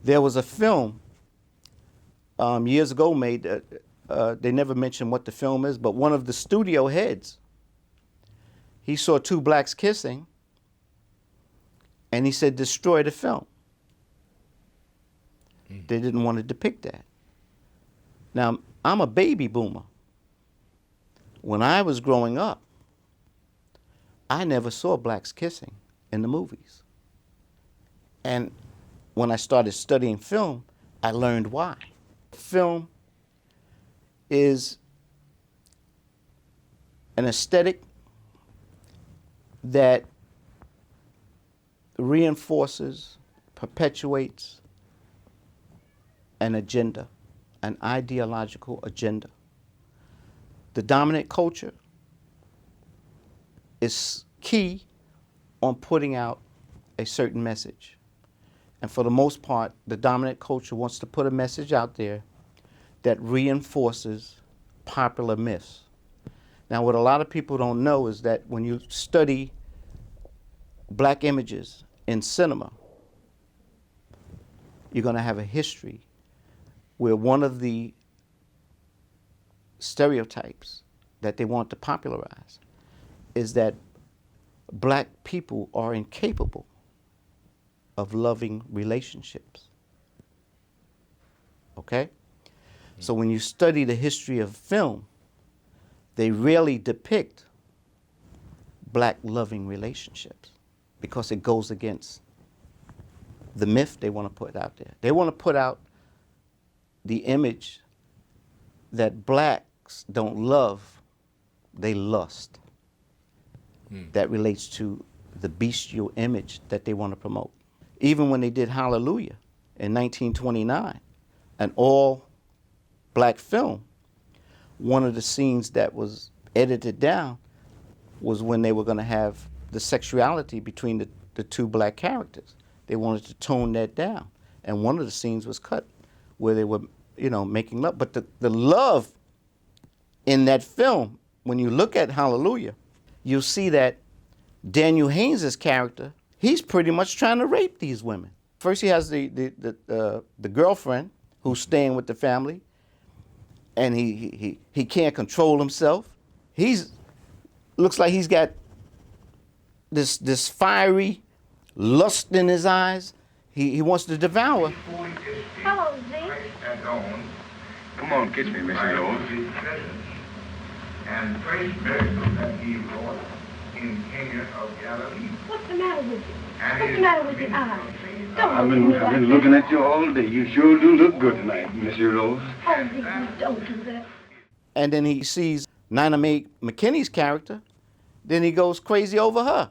There was a film years ago made, they never mentioned what the film is, but one of the studio heads, he saw two blacks kissing, and he said, destroy the film. They didn't want to depict that. Now, I'm a baby boomer. When I was growing up, I never saw blacks kissing in the movies. And when I started studying film, I learned why. Film is an aesthetic that reinforces, perpetuates an agenda, an ideological agenda. The dominant culture is key on putting out a certain message. And for the most part, the dominant culture wants to put a message out there that reinforces popular myths. Now, what a lot of people don't know is that when you study black images in cinema, you're going to have a history where one of the stereotypes that they want to popularize is that black people are incapable of loving relationships. Okay? So when you study the history of film, they rarely depict black loving relationships because it goes against the myth they want to put out there. They want to put out the image that blacks don't love, they lust. That relates to the bestial image that they want to promote. Even when they did Hallelujah in 1929, an all-black film, one of the scenes that was edited down was when they were going to have the sexuality between the two black characters. They wanted to tone that down. And one of the scenes was cut where they were, making love. But the love in that film, when you look at Hallelujah, you'll see that Daniel Haynes' character, he's pretty much trying to rape these women. First he has the girlfriend who's staying with the family, and he can't control himself. Looks like he's got this fiery lust in his eyes. He wants to devour. Hello, Z. Come on, kiss me, Mrs. Rose. And praise miracles that he wrought in Cana of Galilee. What's the matter with you? What's the matter with your eyes? I've been looking at you all day. You sure do look good tonight, Mrs. Rose. Oh, Z, don't do that. And then he sees Nina Mae McKinney's character. Then he goes crazy over her.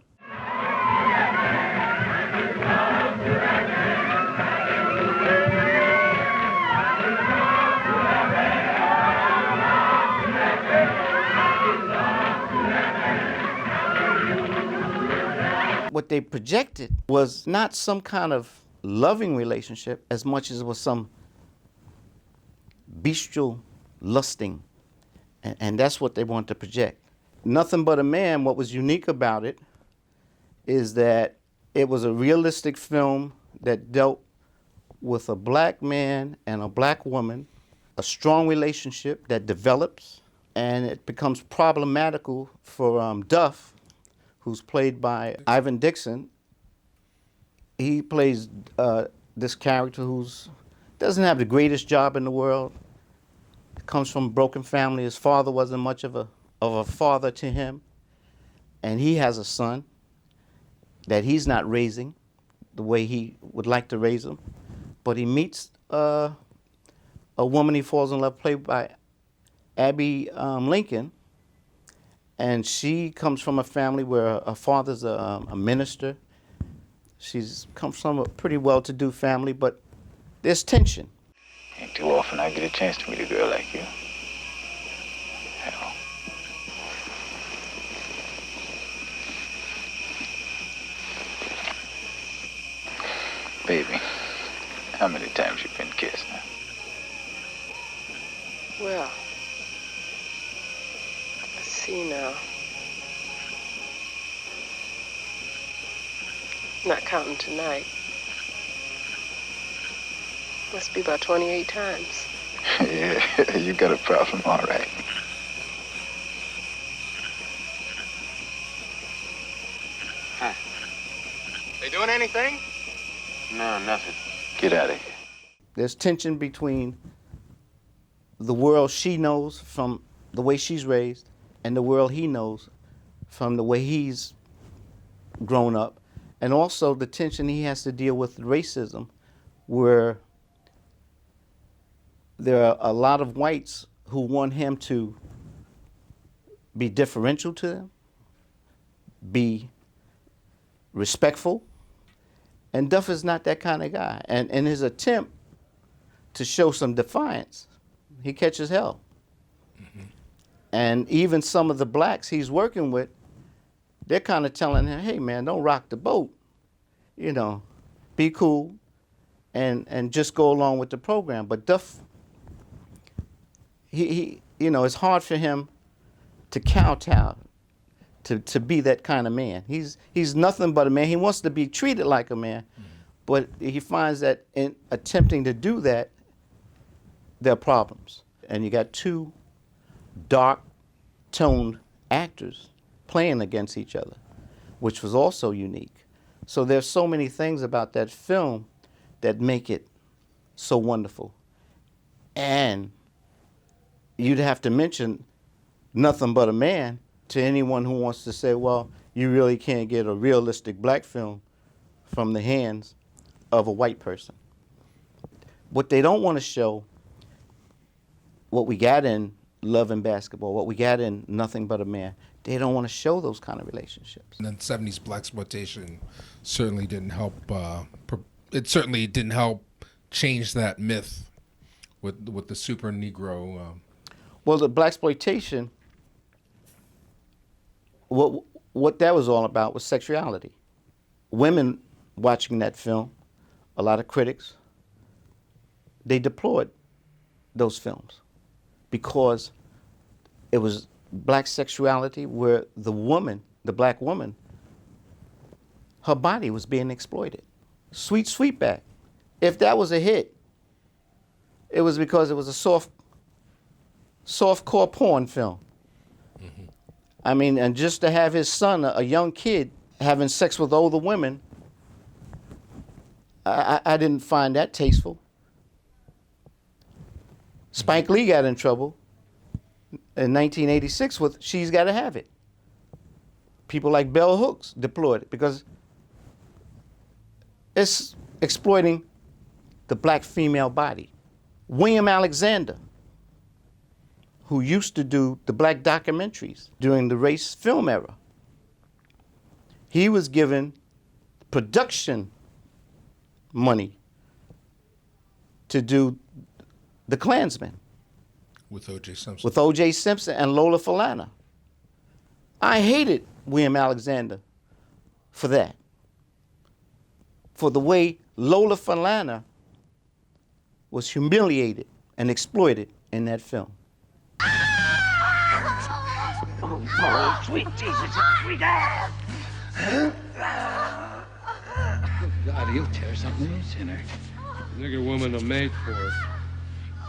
What they projected was not some kind of loving relationship as much as it was some bestial lusting. And that's what they wanted to project. Nothing But a Man, what was unique about it is that it was a realistic film that dealt with a black man and a black woman, a strong relationship that develops, and it becomes problematical for Duff, who's played by Ivan Dixon. He plays this character who's doesn't have the greatest job in the world. Comes from a broken family. His father wasn't much of a father to him, and he has a son that he's not raising the way he would like to raise him. But he meets a woman he falls in love, played by Abby Lincoln. And she comes from a family where her father's a minister. She's comes from a pretty well-to-do family, but there's tension. Ain't too often I get a chance to meet a girl like you. Hell. Baby, how many times you been kissed now? Well, let's see now. Not counting tonight. Must be about 28 times. Yeah, you got a problem, all right. Huh. They doing anything? No, nothing. Get out of here. There's tension between the world she knows from the way she's raised and the world he knows from the way he's grown up, and also the tension he has to deal with racism, where there are a lot of whites who want him to be differential to them, be respectful, and Duff is not that kind of guy. And in his attempt to show some defiance, he catches hell. And even some of the blacks he's working with, they're kind of telling him, hey man, don't rock the boat. You know, be cool and just go along with the program. But Duff, he you know, it's hard for him to kowtow, to be that kind of man. He's nothing but a man. He wants to be treated like a man, but he finds that in attempting to do that, there are problems. And you got two dark-toned actors playing against each other, which was also unique. So there's so many things about that film that make it so wonderful. And you'd have to mention Nothing But a Man to anyone who wants to say, well, you really can't get a realistic black film from the hands of a white person. What they don't want to show, what we got in Love and Basketball, what we got in Nothing But a Man, they don't want to show those kind of relationships. And then 70s blaxploitation certainly didn't help. It certainly didn't help change that myth with the super Negro. Well, the blaxploitation, what that was all about was sexuality. Women watching that film, a lot of critics, they deplored those films because it was black sexuality where the woman, the black woman, her body was being exploited. Sweet Sweetback, if that was a hit, it was because it was a softcore porn film. I mean, and just to have his son, a young kid, having sex with older women, I didn't find that tasteful. Spike Lee got in trouble in 1986 with She's Gotta Have It. People like Bell Hooks deployed it because it's exploiting the black female body. William Alexander, who used to do the black documentaries during the race film era, he was given production money to do the Klansmen. With O.J. Simpson. With O.J. Simpson and Lola Falana. I hated William Alexander for that. For the way Lola Falana was humiliated and exploited in that film. Oh, sweet Jesus, sweet ass! God, he'll tear something loose in her. Nigger woman are made for it.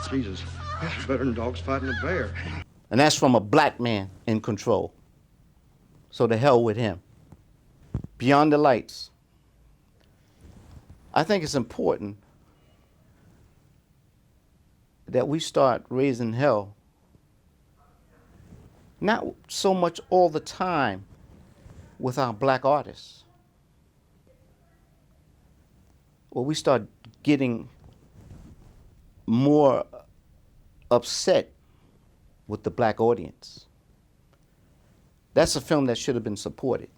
Jesus, that's better than dogs fighting a bear. And that's from a black man in control. So to hell with him. Beyond the Lights. I think it's important that we start raising hell, not so much all the time with our black artists. Well, we start getting more upset with the black audience. That's a film that should have been supported.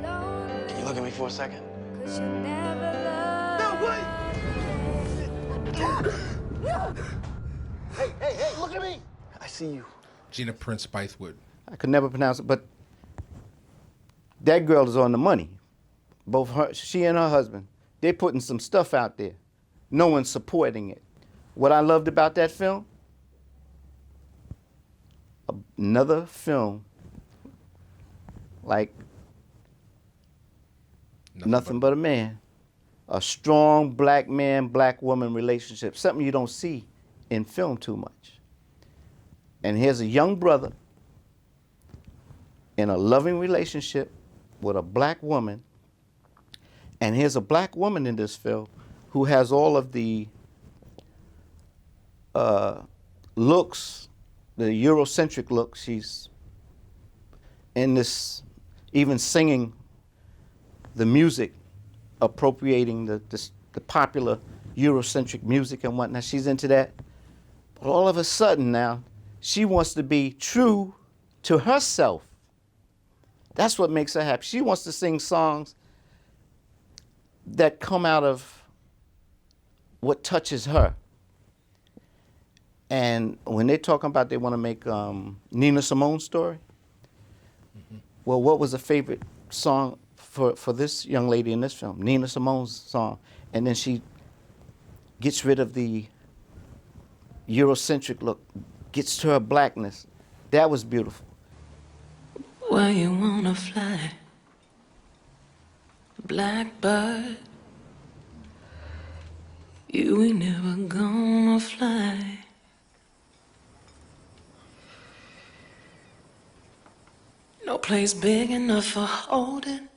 Can you look at me for a second? No, wait! Hey, look at me! I see you. Gina Prince Bythewood. I could never pronounce it, but that girl is on the money. Both her, she and her husband, they're putting some stuff out there. No one's supporting it. What I loved about that film, another film like Nothing But a Man, a strong black man, black woman relationship, something you don't see in film too much. And here's a young brother in a loving relationship with a black woman, and here's a black woman in this film who has all of the looks, the Eurocentric look. She's in this, even singing the music, appropriating the popular Eurocentric music and whatnot. She's into that. But all of a sudden now, she wants to be true to herself. That's what makes her happy. She wants to sing songs that come out of what touches her. And when they're talking about they want to make Nina Simone's story, well, what was a favorite song for this young lady in this film? Nina Simone's song. And then she gets rid of the Eurocentric look, gets to her blackness. That was beautiful. Where you wanna fly, blackbird? You ain't never gonna fly. No place big enough for holding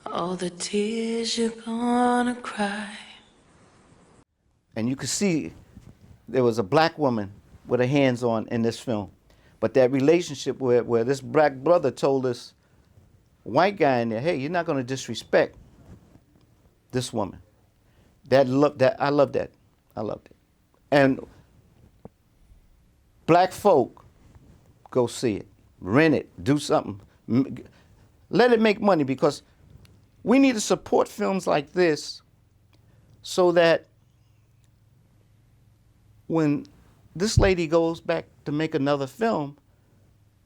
all the tears you're gonna cry. And you could see there was a black woman with her hands on in this film. But that relationship where this black brother told this white guy in there, hey, you're not going to disrespect this woman. I love that. I loved it. And black folk, go see it, rent it, do something. Let it make money, because we need to support films like this so that when this lady goes back to make another film,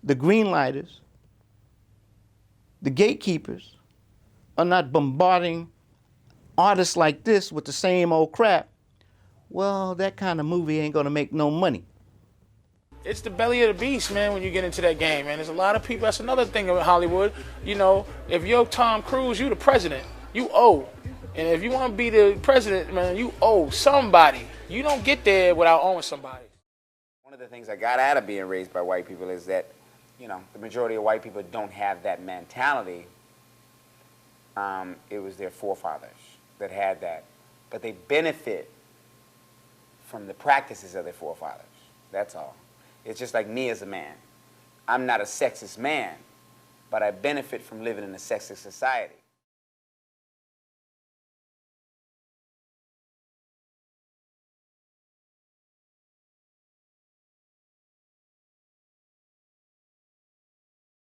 the greenlighters, the gatekeepers, are not bombarding artists like this with the same old crap. Well, that kind of movie ain't gonna make no money. It's the belly of the beast, man, when you get into that game, man. There's a lot of people. That's another thing about Hollywood. You know, if you're Tom Cruise, you the president. You owe. And if you want to be the president, man, you owe somebody. You don't get there without owing somebody. One of the things I got out of being raised by white people is that, you know, the majority of white people don't have that mentality. It was their forefathers that had that. But they benefit from the practices of their forefathers. That's all. It's just like me as a man. I'm not a sexist man, but I benefit from living in a sexist society.